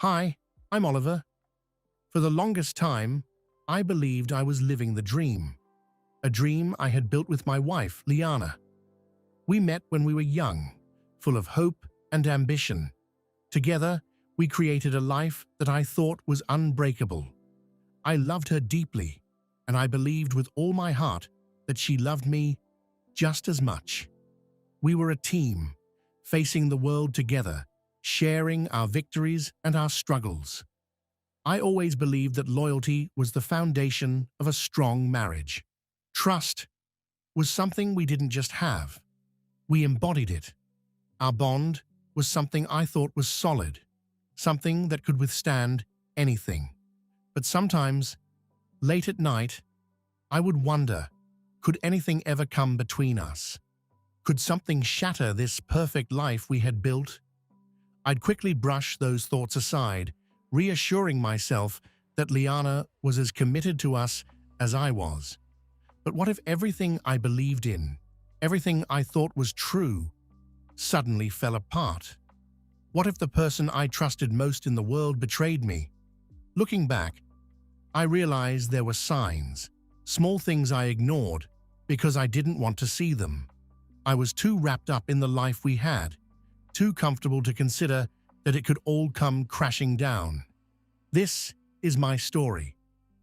Hi, I'm Oliver. For the longest time, I believed I was living the dream. A dream I had built with my wife, Liana. We met when we were young, full of hope and ambition. Together, we created a life that I thought was unbreakable. I loved her deeply, and I believed with all my heart that she loved me just as much. We were a team, facing the world together, sharing our victories and our struggles. I always believed that loyalty was the foundation of a strong marriage. Trust was something we didn't just have. We embodied it. Our bond was something I thought was solid, something that could withstand anything. But sometimes, late at night, I would wonder, could anything ever come between us? Could something shatter this perfect life we had built? I'd quickly brush those thoughts aside, reassuring myself that Liana was as committed to us as I was. But what if everything I believed in, everything I thought was true, suddenly fell apart? What if the person I trusted most in the world betrayed me? Looking back, I realized there were signs, small things I ignored because I didn't want to see them. I was too wrapped up in the life we had, too comfortable to consider that it could all come crashing down. This is my story,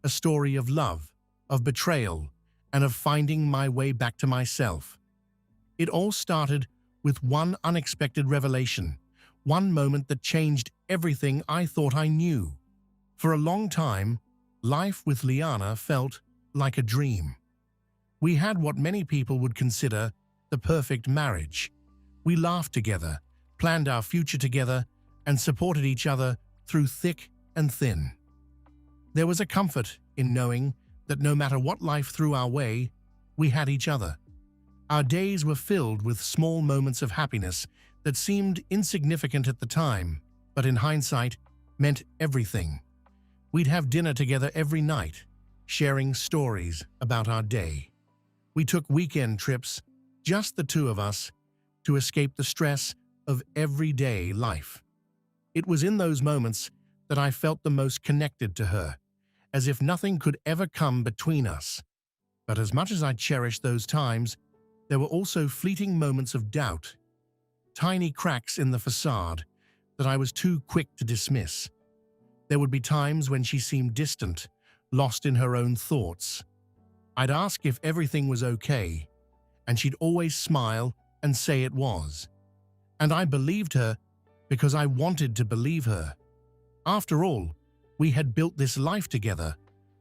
a story of love, of betrayal, and of finding my way back to myself. It all started with one unexpected revelation, one moment that changed everything I thought I knew. For a long time, life with Liana felt like a dream. We had what many people would consider the perfect marriage. We laughed together, planned our future together, and supported each other through thick and thin. There was a comfort in knowing that no matter what life threw our way, we had each other. Our days were filled with small moments of happiness that seemed insignificant at the time, but in hindsight meant everything. We'd have dinner together every night, sharing stories about our day. We took weekend trips, just the two of us, to escape the stress of everyday life. It was in those moments that I felt the most connected to her, as if nothing could ever come between us. But as much as I cherished those times, there were also fleeting moments of doubt, tiny cracks in the facade that I was too quick to dismiss. There would be times when she seemed distant, lost in her own thoughts. I'd ask if everything was okay, and she'd always smile and say it was. And I believed her because I wanted to believe her. After all, we had built this life together.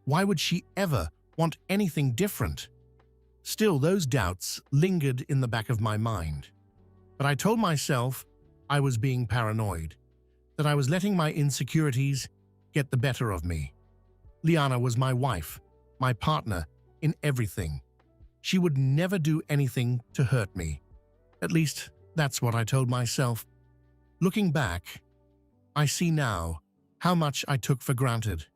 Why would she ever want anything different? Still, those doubts lingered in the back of my mind. But I told myself I was being paranoid, that I was letting my insecurities get the better of me. Liana was my wife, my partner in everything. She would never do anything to hurt me. At least, that's what I told myself. Looking back, I see now how much I took for granted,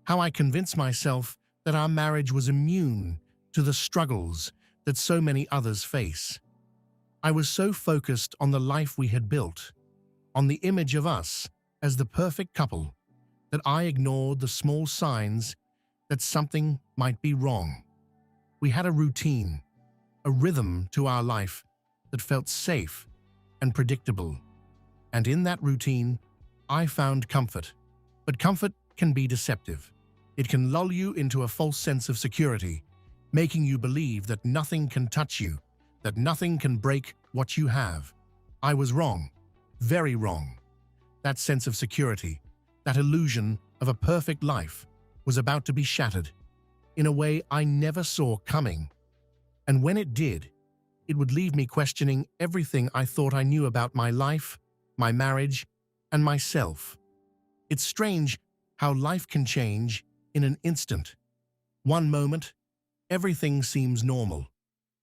how I convinced myself that our marriage was immune to the struggles that so many others face. I was so focused on the life we had built, on the image of us as the perfect couple, that I ignored the small signs that something might be wrong. We had a routine, a rhythm to our life that felt safe and predictable. And in that routine, I found comfort. But comfort can be deceptive. It can lull you into a false sense of security, making you believe that nothing can touch you, that nothing can break what you have. I was wrong, very wrong. That sense of security, that illusion of a perfect life, was about to be shattered in a way I never saw coming. And when it did, it would leave me questioning everything I thought I knew about my life, my marriage, and myself. It's strange how life can change in an instant. One moment, everything seems normal,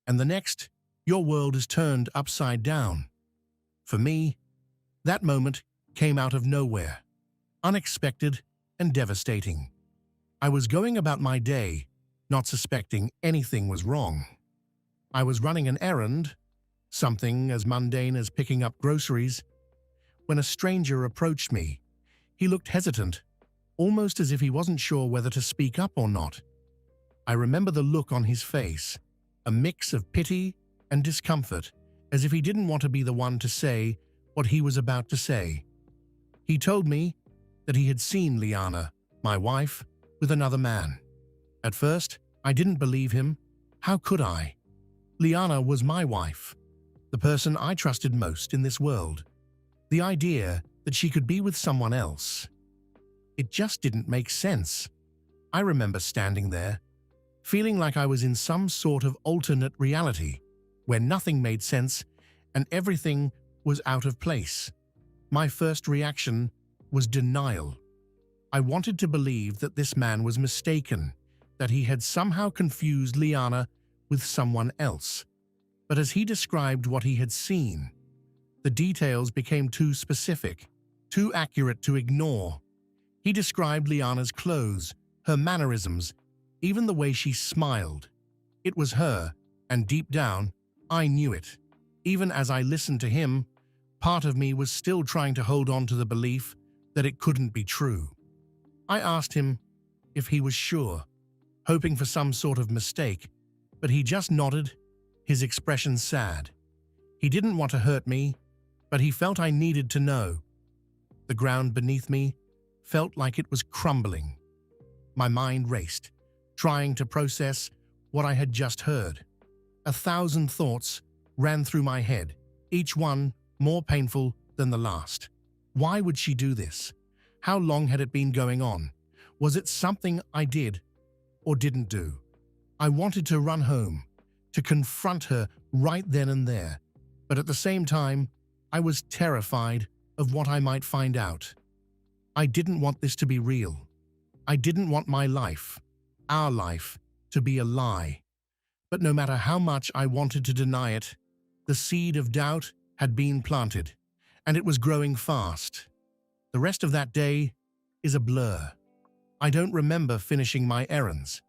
and the next, your world is turned upside down. For me, that moment came out of nowhere, unexpected and devastating. I was going about my day, not suspecting anything was wrong. I was running an errand, something as mundane as picking up groceries, when a stranger approached me. He looked hesitant, almost as if he wasn't sure whether to speak up or not. I remember the look on his face, a mix of pity and discomfort, as if he didn't want to be the one to say what he was about to say. He told me that he had seen Liana, my wife, with another man. At first, I didn't believe him. How could I? Liana was my wife, the person I trusted most in this world. The idea that she could be with someone else, it just didn't make sense. I remember standing there, feeling like I was in some sort of alternate reality, where nothing made sense and everything was out of place. My first reaction was denial. I wanted to believe that this man was mistaken, that he had somehow confused Liana with someone else. But as he described what he had seen, the details became too specific, too accurate to ignore. He described Liana's clothes, her mannerisms, even the way she smiled. It was her, and deep down, I knew it. Even as I listened to him, part of me was still trying to hold on to the belief that it couldn't be true. I asked him if he was sure, hoping for some sort of mistake, but he just nodded, his expression sad. He didn't want to hurt me, but he felt I needed to know. The ground beneath me felt like it was crumbling. My mind raced, trying to process what I had just heard. 1,000 thoughts ran through my head, each one more painful than the last. Why would she do this? How long had it been going on? Was it something I did or didn't do? I wanted to run home, to confront her right then and there, but at the same time, I was terrified of what I might find out. I didn't want this to be real. I didn't want my life, our life, to be a lie. But no matter how much I wanted to deny it, the seed of doubt had been planted, and it was growing fast. The rest of that day is a blur. I don't remember finishing my errands.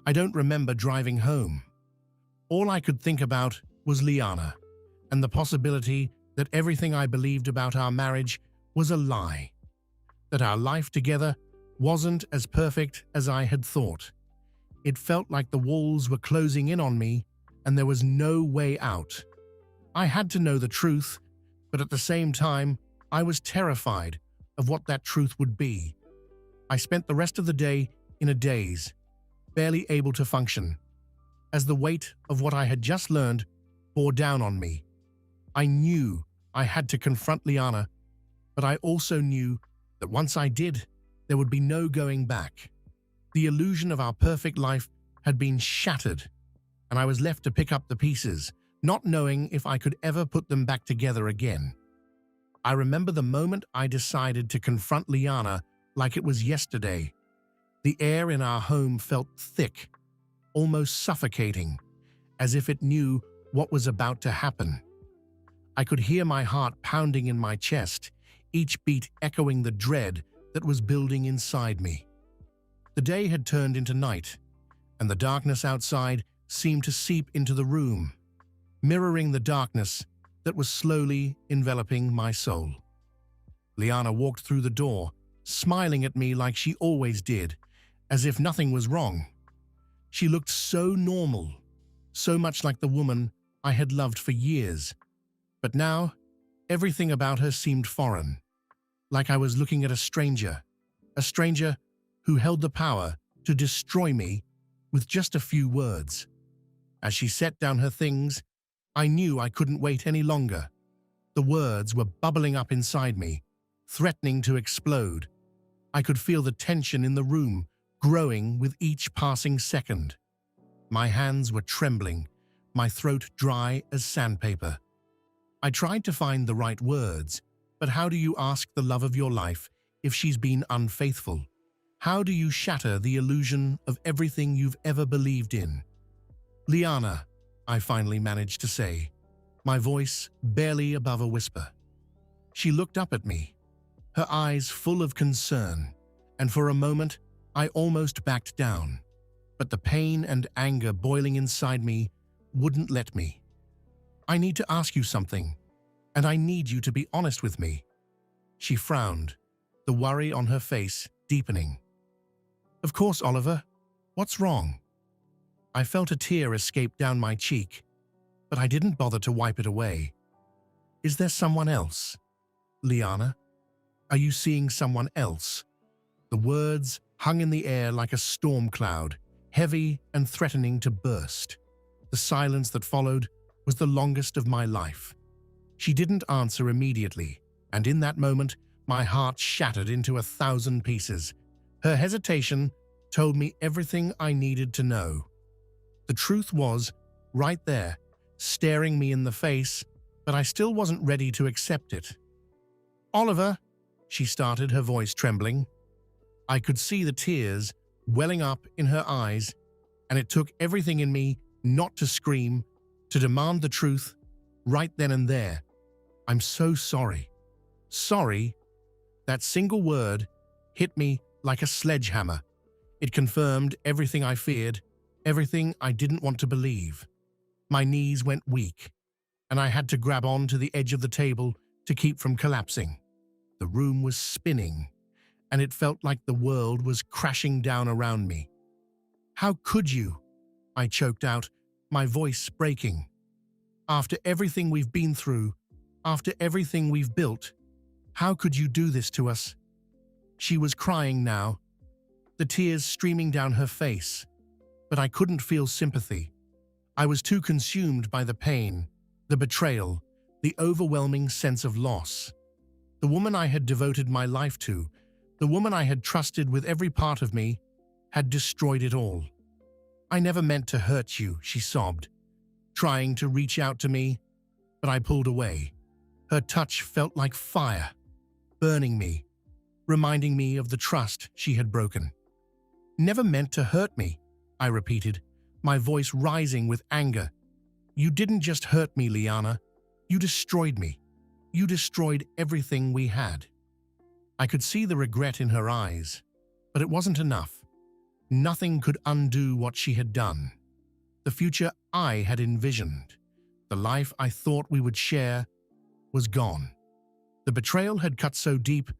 I don't remember driving home. All I could think about was Liana, and the possibility that everything I believed about our marriage was a lie, that our life together wasn't as perfect as I had thought. It felt like the walls were closing in on me and there was no way out. I had to know the truth, but at the same time, I was terrified of what that truth would be. I spent the rest of the day in a daze, barely able to function, as the weight of what I had just learned bore down on me. I knew I had to confront Liana, but I also knew that once I did, there would be no going back. The illusion of our perfect life had been shattered, and I was left to pick up the pieces, not knowing if I could ever put them back together again. I remember the moment I decided to confront Liana like it was yesterday. The air in our home felt thick, almost suffocating, as if it knew what was about to happen. I could hear my heart pounding in my chest, each beat echoing the dread that was building inside me. The day had turned into night, and the darkness outside seemed to seep into the room, mirroring the darkness that was slowly enveloping my soul. Liana walked through the door, smiling at me like she always did, as if nothing was wrong. She looked so normal, so much like the woman I had loved for years. But now, everything about her seemed foreign, like I was looking at a stranger who held the power to destroy me with just a few words. As she set down her things, I knew I couldn't wait any longer. The words were bubbling up inside me, threatening to explode. I could feel the tension in the room growing with each passing second. My hands were trembling, my throat dry as sandpaper. I tried to find the right words, but how do you ask the love of your life if she's been unfaithful? How do you shatter the illusion of everything you've ever believed in? Liana, I finally managed to say, my voice barely above a whisper. She looked up at me, her eyes full of concern, and for a moment I almost backed down. But the pain and anger boiling inside me wouldn't let me. I need to ask you something, and I need you to be honest with me. She frowned, the worry on her face deepening. "Of course, Oliver. What's wrong?" I felt a tear escape down my cheek, but I didn't bother to wipe it away. "Is there someone else? Liana? Are you seeing someone else?" The words hung in the air like a storm cloud, heavy and threatening to burst. The silence that followed was the longest of my life. She didn't answer immediately, and in that moment, my heart shattered into 1,000 pieces. Her hesitation told me everything I needed to know. The truth was right there, staring me in the face, but I still wasn't ready to accept it. "Oliver," she started, her voice trembling. I could see the tears welling up in her eyes, and it took everything in me not to scream, to demand the truth right then and there. "I'm so sorry." Sorry? That single word hit me like a sledgehammer. It confirmed everything I feared, everything I didn't want to believe. My knees went weak, and I had to grab on to the edge of the table to keep from collapsing. The room was spinning, and it felt like the world was crashing down around me. "How could you?" I choked out, my voice breaking. "After everything we've been through, after everything we've built, how could you do this to us?" She was crying now, the tears streaming down her face, but I couldn't feel sympathy. I was too consumed by the pain, the betrayal, the overwhelming sense of loss. The woman I had devoted my life to, the woman I had trusted with every part of me, had destroyed it all. "I never meant to hurt you," she sobbed, trying to reach out to me, but I pulled away. Her touch felt like fire, burning me, reminding me of the trust she had broken. "Never meant to hurt me," I repeated, my voice rising with anger. "You didn't just hurt me, Liana. You destroyed me. You destroyed everything we had." I could see the regret in her eyes, but it wasn't enough. Nothing could undo what she had done. The future I had envisioned, the life I thought we would share, was gone. The betrayal had cut so deep,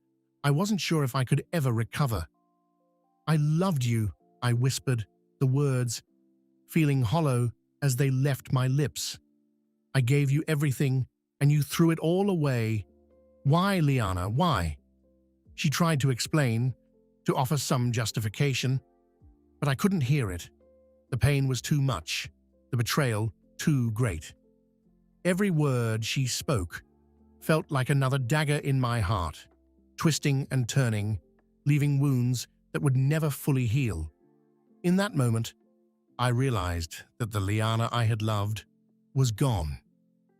I wasn't sure if I could ever recover. "I loved you," I whispered, the words feeling hollow as they left my lips. "I gave you everything, and you threw it all away. Why, Liana, why?" She tried to explain, to offer some justification, but I couldn't hear it. The pain was too much, the betrayal too great. Every word she spoke felt like another dagger in my heart, twisting and turning, leaving wounds that would never fully heal. In that moment, I realized that the Liana I had loved was gone.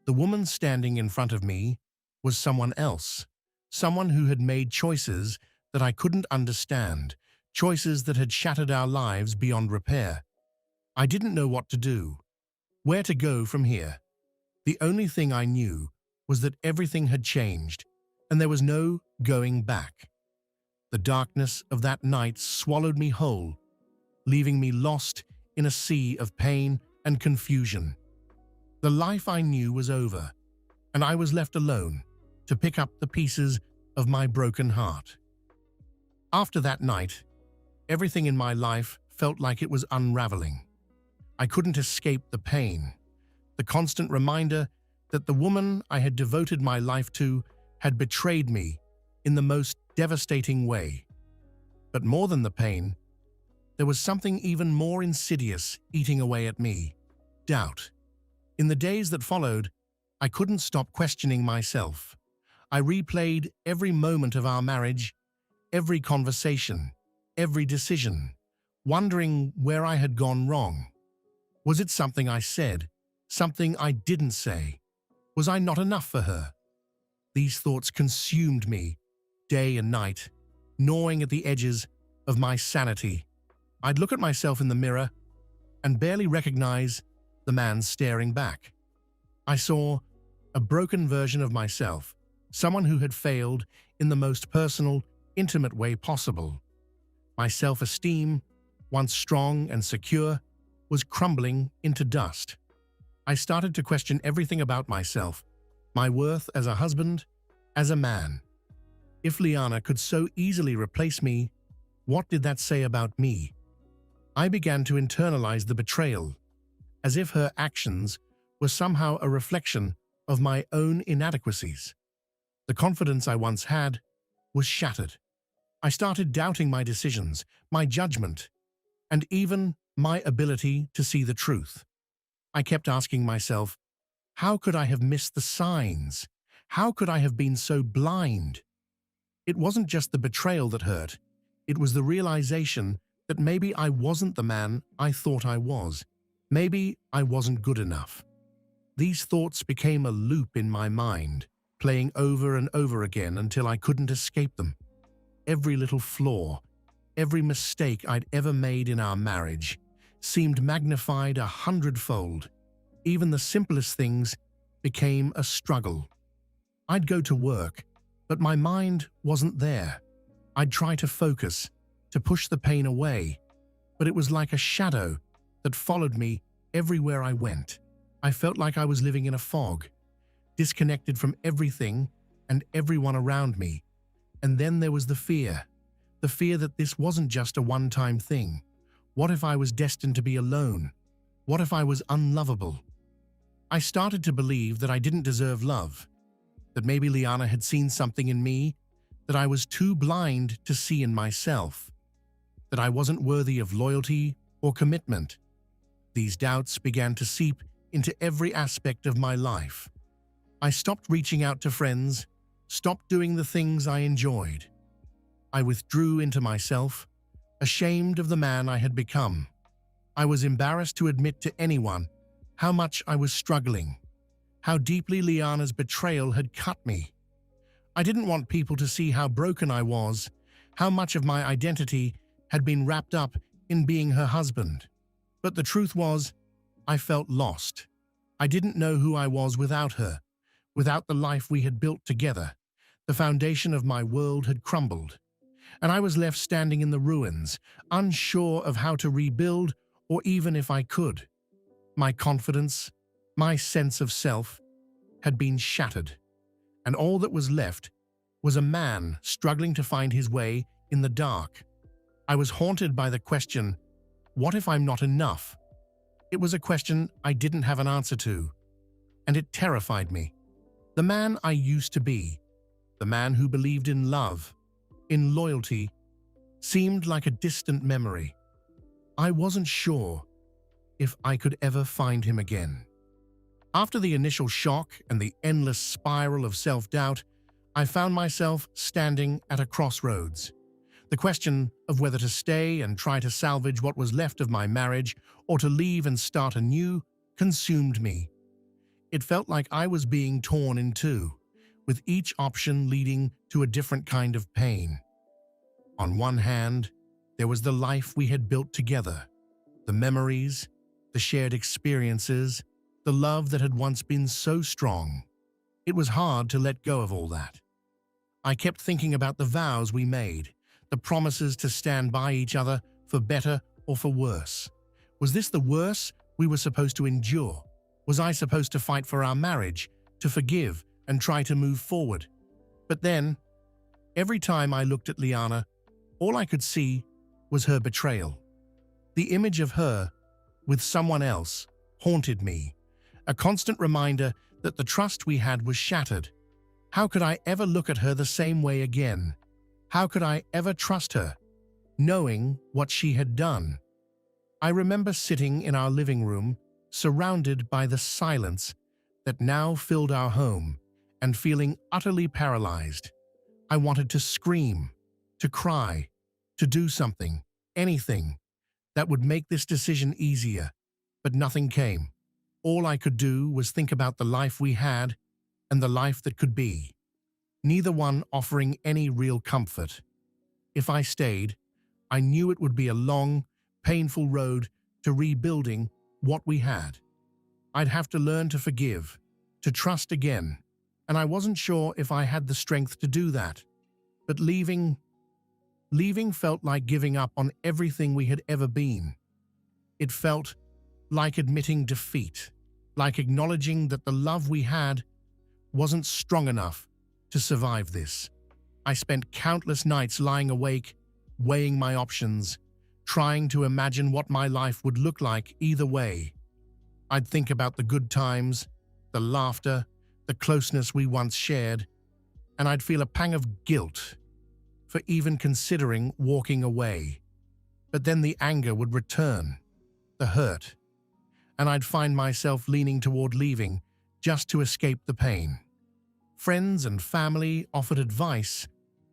The woman standing in front of me was someone else, someone who had made choices that I couldn't understand, choices that had shattered our lives beyond repair. I didn't know what to do, where to go from here. The only thing I knew was that everything had changed, and there was no going back. The darkness of that night swallowed me whole, leaving me lost in a sea of pain and confusion. The life I knew was over, and I was left alone to pick up the pieces of my broken heart. After that night, everything in my life felt like it was unraveling. I couldn't escape the pain, the constant reminder that the woman I had devoted my life to had betrayed me in the most devastating way. But more than the pain, there was something even more insidious eating away at me: doubt. In the days that followed, I couldn't stop questioning myself. I replayed every moment of our marriage, every conversation, every decision, wondering where I had gone wrong. Was it something I said, something I didn't say? Was I not enough for her? These thoughts consumed me, day and night, gnawing at the edges of my sanity. I'd look at myself in the mirror and barely recognize the man staring back. I saw a broken version of myself, someone who had failed in the most personal, intimate way possible. My self-esteem, once strong and secure, was crumbling into dust. I started to question everything about myself, my worth as a husband, as a man. If Liana could so easily replace me, what did that say about me? I began to internalize the betrayal, as if her actions were somehow a reflection of my own inadequacies. The confidence I once had was shattered. I started doubting my decisions, my judgment, and even my ability to see the truth. I kept asking myself, how could I have missed the signs? How could I have been so blind? It wasn't just the betrayal that hurt. It was the realization that maybe I wasn't the man I thought I was. Maybe I wasn't good enough. These thoughts became a loop in my mind, playing over and over again until I couldn't escape them. Every little flaw, every mistake I'd ever made in our marriage seemed magnified 100-fold. Even the simplest things became a struggle. I'd go to work, but my mind wasn't there. I'd try to focus, to push the pain away, but it was like a shadow that followed me everywhere I went. I felt like I was living in a fog, disconnected from everything and everyone around me. And then there was the fear that this wasn't just a one-time thing. What if I was destined to be alone? What if I was unlovable? I started to believe that I didn't deserve love, that maybe Liana had seen something in me that I was too blind to see in myself, that I wasn't worthy of loyalty or commitment. These doubts began to seep into every aspect of my life. I stopped reaching out to friends, stopped doing the things I enjoyed. I withdrew into myself, ashamed of the man I had become. I was embarrassed to admit to anyone how much I was struggling, how deeply Liana's betrayal had cut me. I didn't want people to see how broken I was, how much of my identity had been wrapped up in being her husband. But the truth was, I felt lost. I didn't know who I was without her, without the life we had built together. The foundation of my world had crumbled, and I was left standing in the ruins, unsure of how to rebuild or even if I could. My confidence, my sense of self, had been shattered, and all that was left was a man struggling to find his way in the dark. I was haunted by the question, what if I'm not enough? It was a question I didn't have an answer to, and it terrified me. The man I used to be, the man who believed in love, in loyalty, seemed like a distant memory. I wasn't sure if I could ever find him again. After the initial shock and the endless spiral of self-doubt, I found myself standing at a crossroads. The question of whether to stay and try to salvage what was left of my marriage or to leave and start anew consumed me. It felt like I was being torn in two, with each option leading to a different kind of pain. On one hand, there was the life we had built together, the memories, the shared experiences, the love that had once been so strong. It was hard to let go of all that. I kept thinking about the vows we made, the promises to stand by each other for better or for worse. Was this the worse we were supposed to endure? Was I supposed to fight for our marriage, to forgive and try to move forward? But then, every time I looked at Liana, all I could see was her betrayal. The image of her with someone else haunted me, a constant reminder that the trust we had was shattered. How could I ever look at her the same way again? How could I ever trust her, knowing what she had done? I remember sitting in our living room, surrounded by the silence that now filled our home, and feeling utterly paralyzed. I wanted to scream, to cry, to do something, anything, that would make this decision easier, but nothing came. All I could do was think about the life we had and the life that could be, neither one offering any real comfort. If I stayed, I knew it would be a long, painful road to rebuilding what we had. I'd have to learn to forgive, to trust again, and I wasn't sure if I had the strength to do that. But leaving felt like giving up on everything we had ever been. It felt like admitting defeat, like acknowledging that the love we had wasn't strong enough to survive this. I spent countless nights lying awake, weighing my options, trying to imagine what my life would look like either way. I'd think about the good times, the laughter, the closeness we once shared, and I'd feel a pang of guilt for even considering walking away. But then the anger would return, the hurt, and I'd find myself leaning toward leaving just to escape the pain. Friends and family offered advice,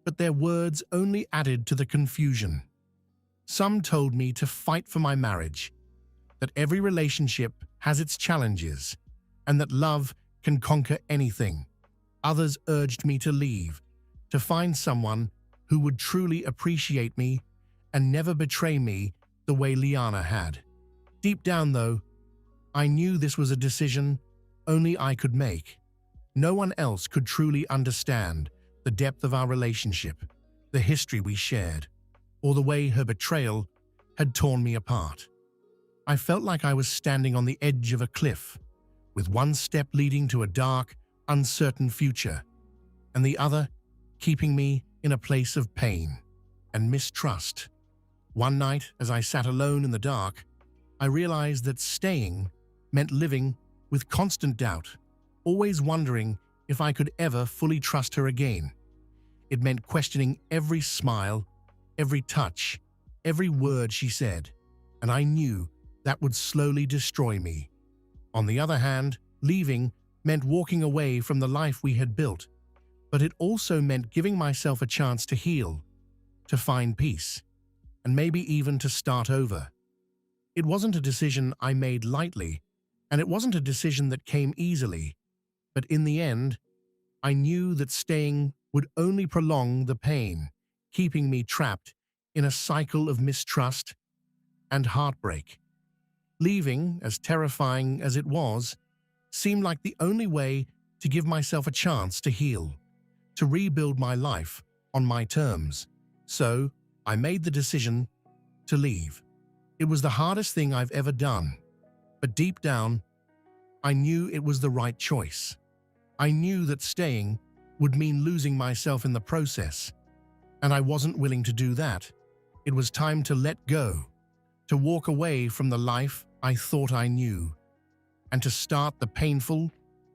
but their words only added to the confusion. Some told me to fight for my marriage, that every relationship has its challenges, and that love can conquer anything. Others urged me to leave, to find someone who would truly appreciate me and never betray me the way Liana had. Deep down, though, I knew this was a decision only I could make. No one else could truly understand the depth of our relationship, the history we shared, or the way her betrayal had torn me apart. I felt like I was standing on the edge of a cliff, with one step leading to a dark, uncertain future, and the other keeping me in a place of pain and mistrust. One night, as I sat alone in the dark, I realized that staying meant living with constant doubt, always wondering if I could ever fully trust her again. It meant questioning every smile, every touch, every word she said, and I knew that would slowly destroy me. On the other hand, leaving meant walking away from the life we had built, but it also meant giving myself a chance to heal, to find peace, and maybe even to start over. It wasn't a decision I made lightly, and it wasn't a decision that came easily, but in the end, I knew that staying would only prolong the pain, keeping me trapped in a cycle of mistrust and heartbreak. Leaving, as terrifying as it was, seemed like the only way to give myself a chance to heal, to rebuild my life on my terms. So, I made the decision to leave. It was the hardest thing I've ever done, but deep down, I knew it was the right choice. I knew that staying would mean losing myself in the process, and I wasn't willing to do that. It was time to let go, to walk away from the life I thought I knew, and to start the painful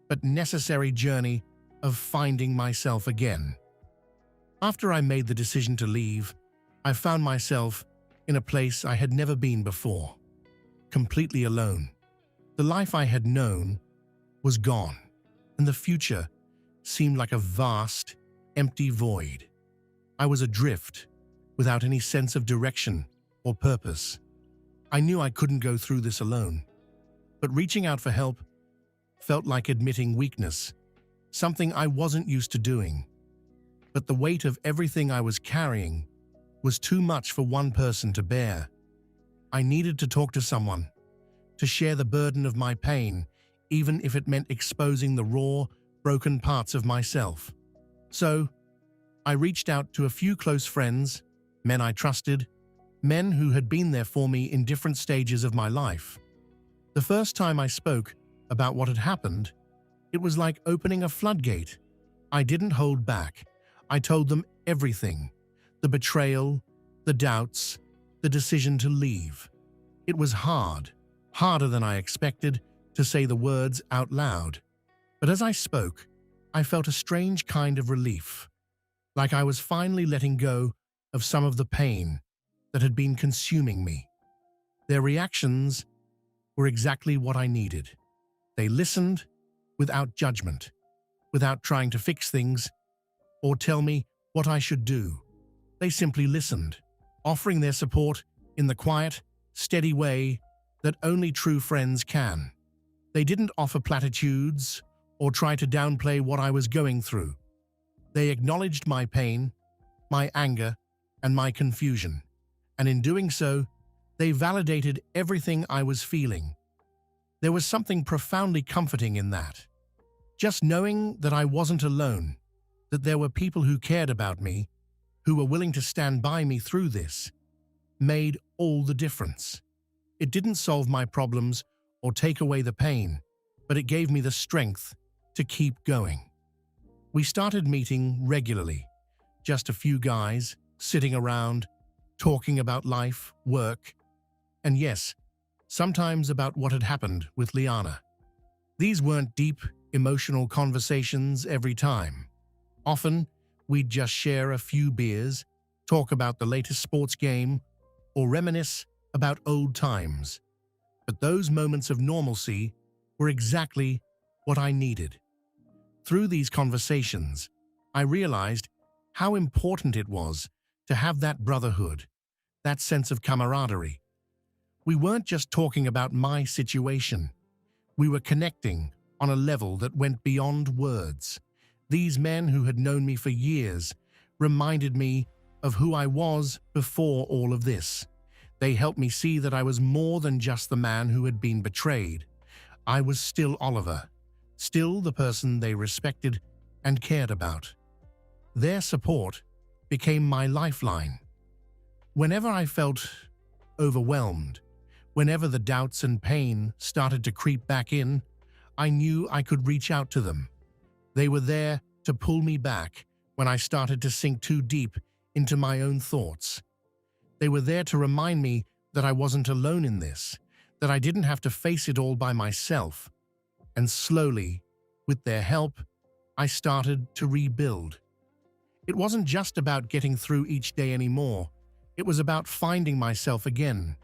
but necessary journey of finding myself again. After I made the decision to leave, I found myself in a place I had never been before, completely alone. The life I had known was gone, and the future seemed like a vast, empty void. I was adrift, without any sense of direction or purpose. I knew I couldn't go through this alone, but reaching out for help felt like admitting weakness, something I wasn't used to doing. But the weight of everything I was carrying was too much for one person to bear. I needed to talk to someone, to share the burden of my pain, even if it meant exposing the raw, broken parts of myself. So, I reached out to a few close friends, men I trusted, men who had been there for me in different stages of my life. The first time I spoke about what had happened, it was like opening a floodgate. I didn't hold back. I told them everything: the betrayal, the doubts, the decision to leave. It was hard, harder than I expected to say the words out loud. But as I spoke, I felt a strange kind of relief, like I was finally letting go of some of the pain that had been consuming me. Their reactions were exactly what I needed. They listened without judgment, without trying to fix things or tell me what I should do. They simply listened, offering their support in the quiet, steady way that only true friends can. They didn't offer platitudes or try to downplay what I was going through. They acknowledged my pain, my anger, and my confusion, and in doing so, they validated everything I was feeling. There was something profoundly comforting in that. Just knowing that I wasn't alone, that there were people who cared about me, who were willing to stand by me through this, made all the difference. It didn't solve my problems or take away the pain, but it gave me the strength to keep going. We started meeting regularly, just a few guys sitting around, talking about life, work, and yes, sometimes about what had happened with Liana. These weren't deep, emotional conversations every time. Often, we'd just share a few beers, talk about the latest sports game, or reminisce about old times. But those moments of normalcy were exactly what I needed. Through these conversations, I realized how important it was to have that brotherhood, that sense of camaraderie. We weren't just talking about my situation. We were connecting on a level that went beyond words. These men who had known me for years reminded me of who I was before all of this. They helped me see that I was more than just the man who had been betrayed. I was still Oliver, still the person they respected and cared about. Their support became my lifeline. Whenever I felt overwhelmed, whenever the doubts and pain started to creep back in, I knew I could reach out to them. They were there to pull me back when I started to sink too deep into my own thoughts. They were there to remind me that I wasn't alone in this, that I didn't have to face it all by myself. And slowly, with their help, I started to rebuild. It wasn't just about getting through each day anymore. It was about finding myself again,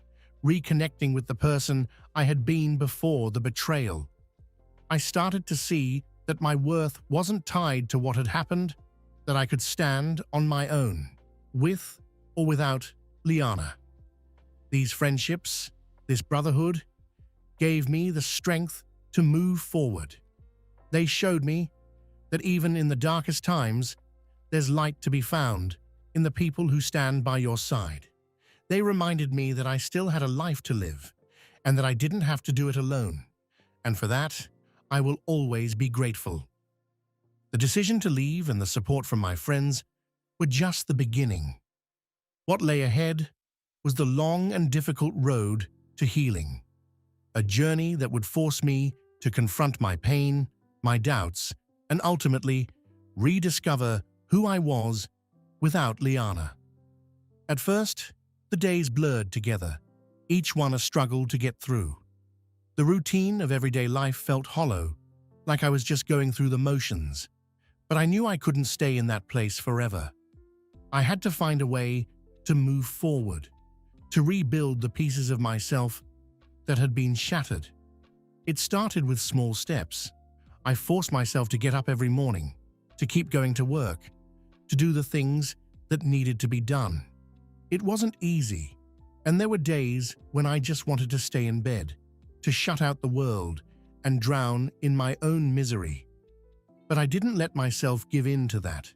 reconnecting with the person I had been before the betrayal. I started to see that my worth wasn't tied to what had happened, that I could stand on my own, with or without Liana. These friendships, this brotherhood, gave me the strength to move forward. They showed me that even in the darkest times, there's light to be found in the people who stand by your side. They reminded me that I still had a life to live and that I didn't have to do it alone. And for that, I will always be grateful. The decision to leave and the support from my friends were just the beginning. What lay ahead was the long and difficult road to healing, a journey that would force me to confront my pain, my doubts, and ultimately rediscover who I was without Liana. At first, the days blurred together, each one a struggle to get through. The routine of everyday life felt hollow, like I was just going through the motions. But I knew I couldn't stay in that place forever. I had to find a way to move forward, to rebuild the pieces of myself that had been shattered. It started with small steps. I forced myself to get up every morning, to keep going to work, to do the things that needed to be done. It wasn't easy, and there were days when I just wanted to stay in bed, to shut out the world and drown in my own misery. But I didn't let myself give in to that.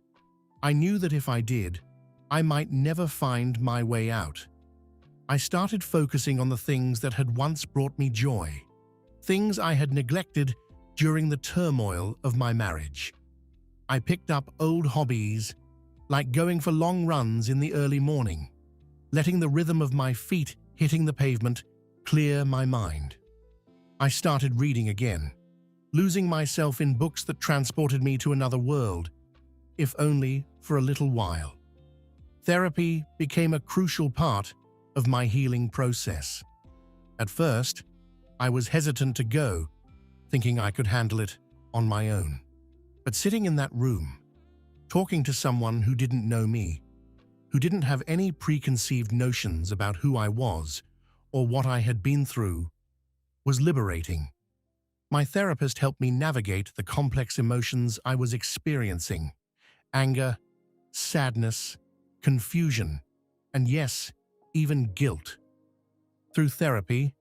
I knew that if I did, I might never find my way out. I started focusing on the things that had once brought me joy, things I had neglected during the turmoil of my marriage. I picked up old hobbies, like going for long runs in the early morning, letting the rhythm of my feet hitting the pavement clear my mind. I started reading again, losing myself in books that transported me to another world, if only for a little while. Therapy became a crucial part of my healing process. At first, I was hesitant to go, thinking I could handle it on my own. But sitting in that room, talking to someone who didn't know me, who didn't have any preconceived notions about who I was or what I had been through, was liberating. My therapist helped me navigate the complex emotions I was experiencing: anger, sadness, confusion, and yes, even guilt. Through therapy,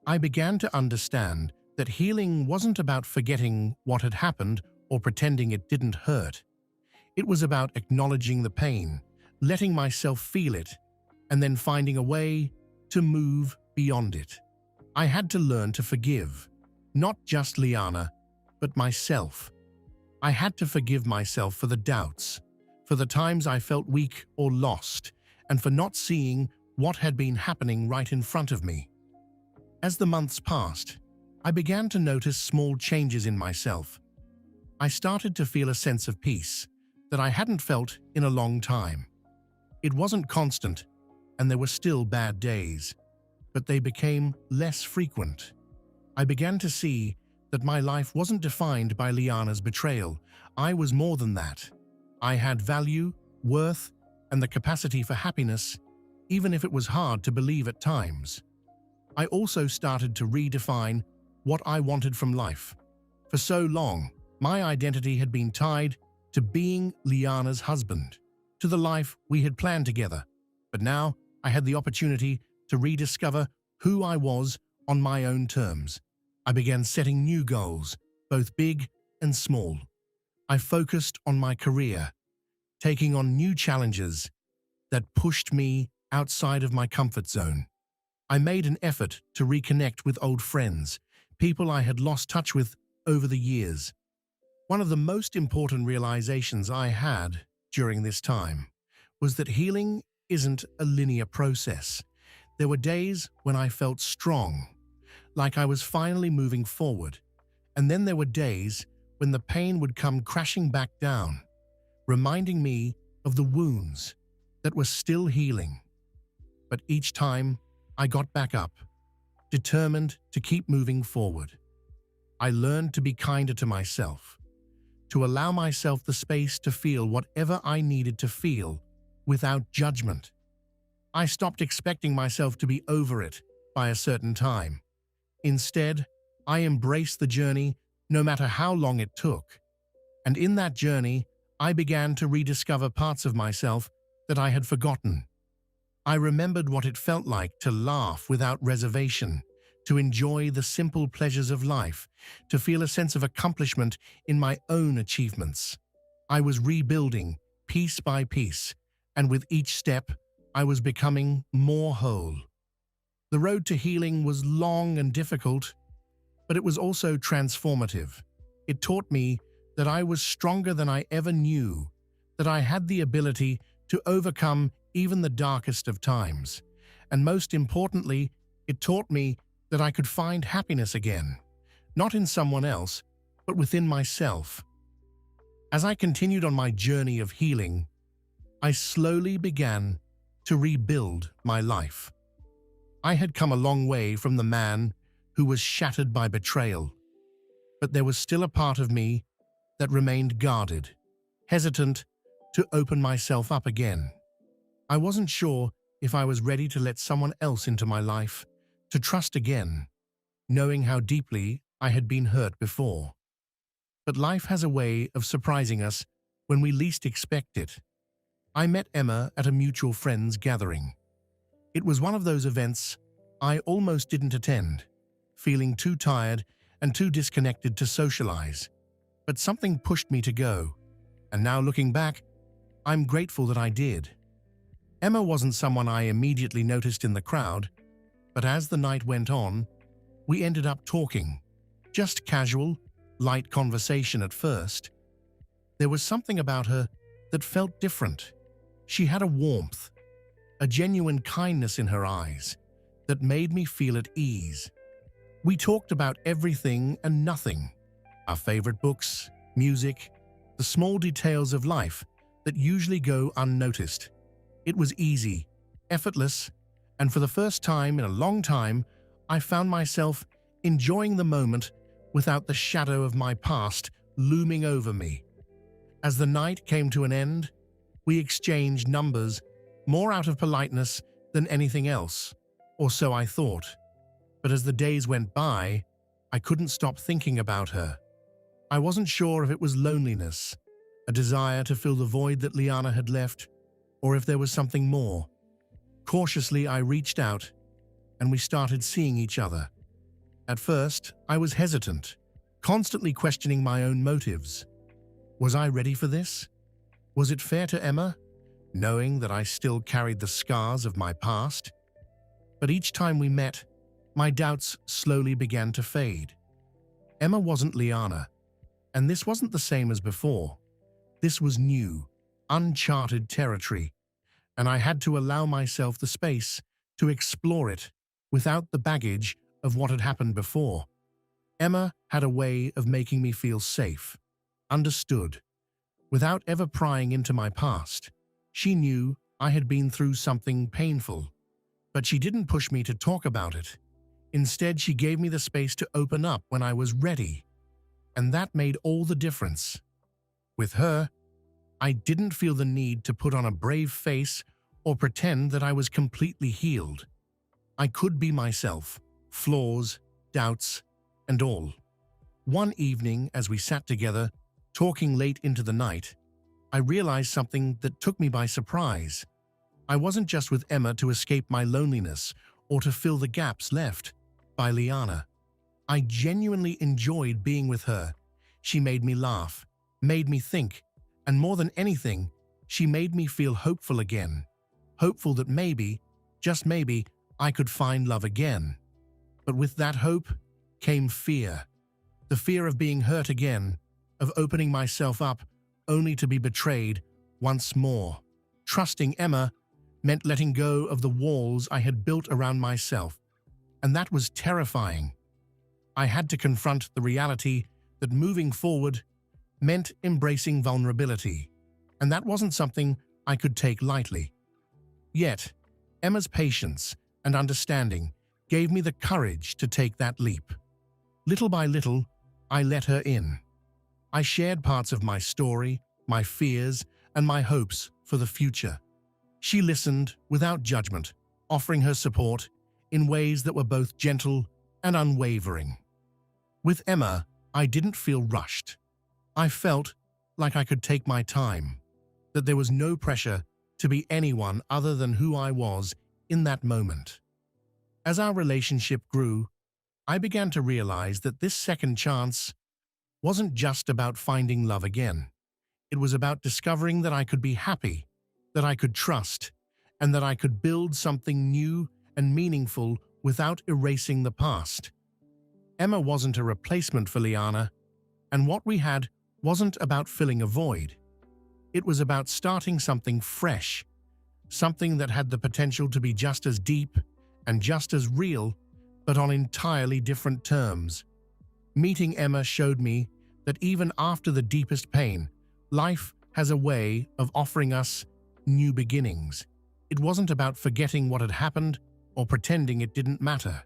I began to understand that healing wasn't about forgetting what had happened or pretending it didn't hurt. It was about acknowledging the pain, letting myself feel it, and then finding a way to move beyond it. I had to learn to forgive, not just Liana, but myself. I had to forgive myself for the doubts, for the times I felt weak or lost, and for not seeing what had been happening right in front of me. As the months passed, I began to notice small changes in myself. I started to feel a sense of peace, that I hadn't felt in a long time. It wasn't constant, and there were still bad days, but they became less frequent. I began to see that my life wasn't defined by Liana's betrayal. I was more than that. I had value, worth, and the capacity for happiness, even if it was hard to believe at times. I also started to redefine what I wanted from life. For so long, my identity had been tied to being Liana's husband, to the life we had planned together. But now I had the opportunity to rediscover who I was on my own terms. I began setting new goals, both big and small. I focused on my career, taking on new challenges that pushed me outside of my comfort zone. I made an effort to reconnect with old friends, people I had lost touch with over the years. One of the most important realizations I had during this time was that healing isn't a linear process. There were days when I felt strong, like I was finally moving forward, and then there were days when the pain would come crashing back down, reminding me of the wounds that were still healing. But each time, I got back up, determined to keep moving forward. I learned to be kinder to myself, to allow myself the space to feel whatever I needed to feel without judgment. I stopped expecting myself to be over it by a certain time. Instead, I embraced the journey no matter how long it took. And in that journey, I began to rediscover parts of myself that I had forgotten. I remembered what it felt like to laugh without reservation, to enjoy the simple pleasures of life, to feel a sense of accomplishment in my own achievements. I was rebuilding piece by piece, and with each step, I was becoming more whole. The road to healing was long and difficult, but it was also transformative. It taught me that I was stronger than I ever knew, that I had the ability to overcome even the darkest of times. And most importantly, it taught me that I could find happiness again, not in someone else, but within myself. As I continued on my journey of healing, I slowly began to rebuild my life. I had come a long way from the man who was shattered by betrayal, but there was still a part of me that remained guarded, hesitant to open myself up again. I wasn't sure if I was ready to let someone else into my life, to trust again, knowing how deeply I had been hurt before. But life has a way of surprising us when we least expect it. I met Emma at a mutual friend's gathering. It was one of those events I almost didn't attend, feeling too tired and too disconnected to socialize. But something pushed me to go, and now looking back, I'm grateful that I did. Emma wasn't someone I immediately noticed in the crowd, but as the night went on, we ended up talking. Just casual, light conversation at first. There was something about her that felt different. She had a warmth, a genuine kindness in her eyes that made me feel at ease. We talked about everything and nothing, our favorite books, music, the small details of life that usually go unnoticed. It was easy, effortless, and for the first time in a long time, I found myself enjoying the moment without the shadow of my past looming over me. As the night came to an end, we exchanged numbers more out of politeness than anything else, or so I thought. But as the days went by, I couldn't stop thinking about her. I wasn't sure if it was loneliness, a desire to fill the void that Liana had left, or if there was something more. Cautiously, I reached out, and we started seeing each other. At first, I was hesitant, constantly questioning my own motives. Was I ready for this? Was it fair to Emma, knowing that I still carried the scars of my past? But each time we met, my doubts slowly began to fade. Emma wasn't Liana, and this wasn't the same as before. This was new, uncharted territory, and I had to allow myself the space to explore it without the baggage of what had happened before. Emma had a way of making me feel safe, understood, Without ever prying into my past, she knew I had been through something painful, but she didn't push me to talk about it. Instead, she gave me the space to open up when I was ready, and that made all the difference. With her, I didn't feel the need to put on a brave face or pretend that I was completely healed. I could be myself, flaws, doubts, and all. One evening, as we sat together, talking late into the night, I realized something that took me by surprise. I wasn't just with Emma to escape my loneliness or to fill the gaps left by Liana. I genuinely enjoyed being with her. She made me laugh, made me think, and more than anything, she made me feel hopeful again. Hopeful that maybe, just maybe, I could find love again. But with that hope came fear. The fear of being hurt again, of opening myself up only to be betrayed once more. Trusting Emma meant letting go of the walls I had built around myself, and that was terrifying. I had to confront the reality that moving forward meant embracing vulnerability, and that wasn't something I could take lightly. Yet, Emma's patience and understanding gave me the courage to take that leap. Little by little, I let her in. I shared parts of my story, my fears, and my hopes for the future. She listened without judgment, offering her support in ways that were both gentle and unwavering. With Emma, I didn't feel rushed. I felt like I could take my time, that there was no pressure to be anyone other than who I was in that moment. As our relationship grew, I began to realize that this second chance wasn't just about finding love again. It was about discovering that I could be happy, that I could trust, and that I could build something new and meaningful without erasing the past. Emma wasn't a replacement for Liana, and what we had wasn't about filling a void. It was about starting something fresh, something that had the potential to be just as deep and just as real, but on entirely different terms. Meeting Emma showed me that even after the deepest pain, life has a way of offering us new beginnings. It wasn't about forgetting what had happened or pretending it didn't matter.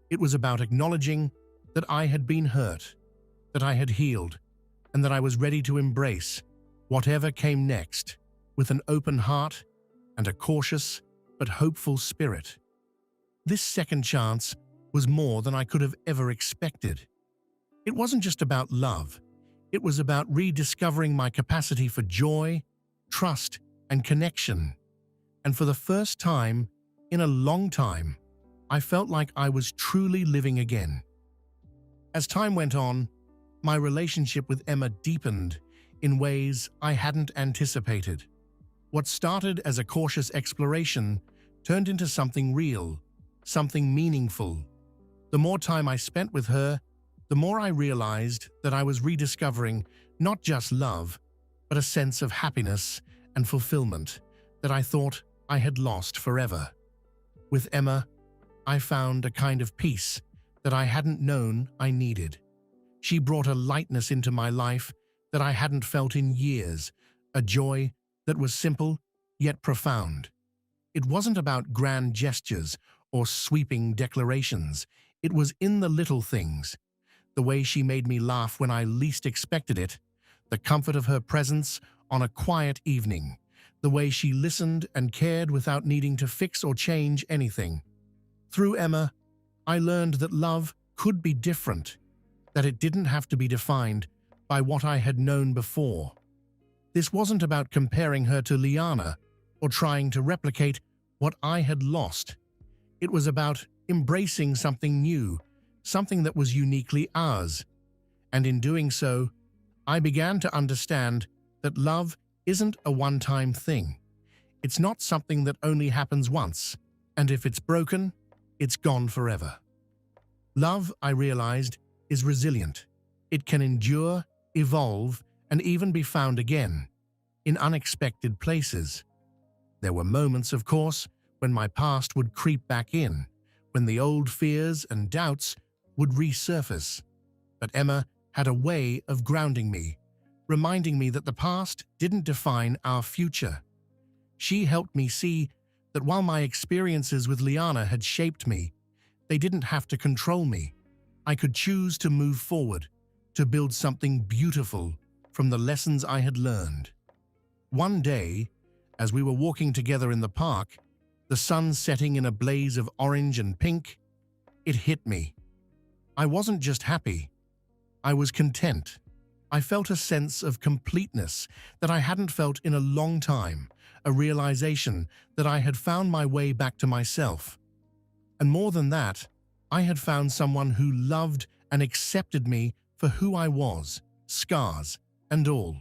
It was about acknowledging that I had been hurt, that I had healed, and that I was ready to embrace whatever came next with an open heart and a cautious but hopeful spirit. This second chance was more than I could have ever expected. It wasn't just about love. It was about rediscovering my capacity for joy, trust, and connection. And for the first time in a long time, I felt like I was truly living again. As time went on, my relationship with Emma deepened in ways I hadn't anticipated. What started as a cautious exploration turned into something real, something meaningful. The more time I spent with her, the more I realized that I was rediscovering not just love, but a sense of happiness and fulfillment that I thought I had lost forever. With Emma, I found a kind of peace that I hadn't known I needed. She brought a lightness into my life that I hadn't felt in years, a joy that was simple yet profound. It wasn't about grand gestures or sweeping declarations. It was in the little things. The way she made me laugh when I least expected it, the comfort of her presence on a quiet evening, the way she listened and cared without needing to fix or change anything. Through Emma, I learned that love could be different, that it didn't have to be defined by what I had known before. This wasn't about comparing her to Liana or trying to replicate what I had lost. It was about embracing something new, something that was uniquely ours. And in doing so, I began to understand that love isn't a one-time thing. It's not something that only happens once, and if it's broken, it's gone forever. Love, I realized, is resilient. It can endure, evolve, and even be found again, in unexpected places. There were moments, of course, when my past would creep back in, when the old fears and doubts would resurface. But Emma had a way of grounding me, reminding me that the past didn't define our future. She helped me see that while my experiences with Liana had shaped me, they didn't have to control me. I could choose to move forward, to build something beautiful from the lessons I had learned. One day, as we were walking together in the park, the sun setting in a blaze of orange and pink, it hit me. I wasn't just happy. I was content. I felt a sense of completeness that I hadn't felt in a long time, a realization that I had found my way back to myself. And more than that, I had found someone who loved and accepted me for who I was, scars and all.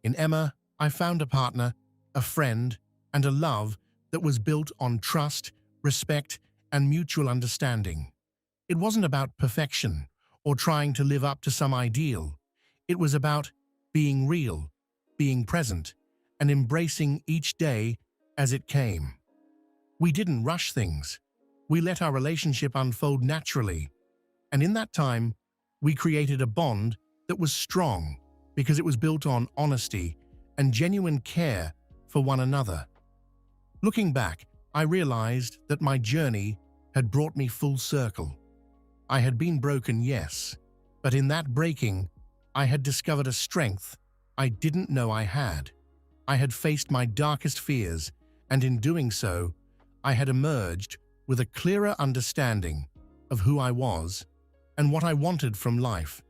In Emma, I found a partner, a friend, and a love that was built on trust, respect, and mutual understanding. It wasn't about perfection or trying to live up to some ideal. It was about being real, being present, and embracing each day as it came. We didn't rush things. We let our relationship unfold naturally. And in that time, we created a bond that was strong because it was built on honesty and genuine care for one another. Looking back, I realized that my journey had brought me full circle. I had been broken, yes, but in that breaking, I had discovered a strength I didn't know I had. I had faced my darkest fears, and in doing so, I had emerged with a clearer understanding of who I was and what I wanted from life.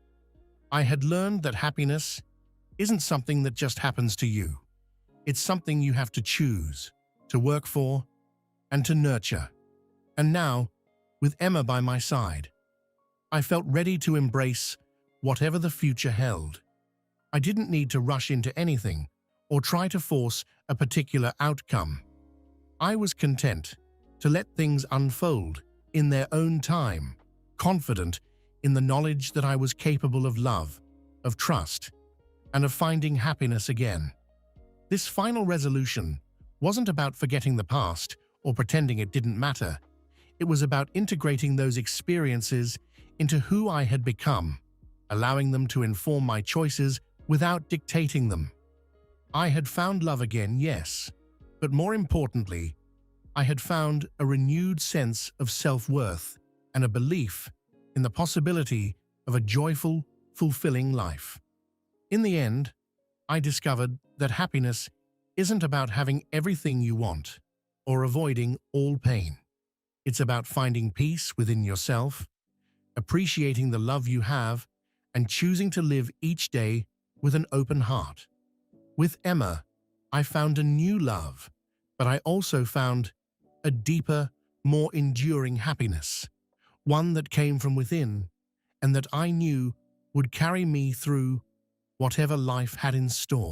I had learned that happiness isn't something that just happens to you. It's something you have to choose, to work for, and to nurture. And now, with Emma by my side, I felt ready to embrace whatever the future held. I didn't need to rush into anything or try to force a particular outcome. I was content to let things unfold in their own time, confident in the knowledge that I was capable of love, of trust, and of finding happiness again. This final resolution wasn't about forgetting the past or pretending it didn't matter. It was about integrating those experiences into who I had become, allowing them to inform my choices without dictating them. I had found love again, yes, but more importantly, I had found a renewed sense of self-worth and a belief in the possibility of a joyful, fulfilling life. In the end, I discovered that happiness isn't about having everything you want or avoiding all pain. It's about finding peace within yourself, appreciating the love you have, and choosing to live each day with an open heart. With Emma, I found a new love, but I also found a deeper, more enduring happiness, one that came from within and that I knew would carry me through whatever life had in store.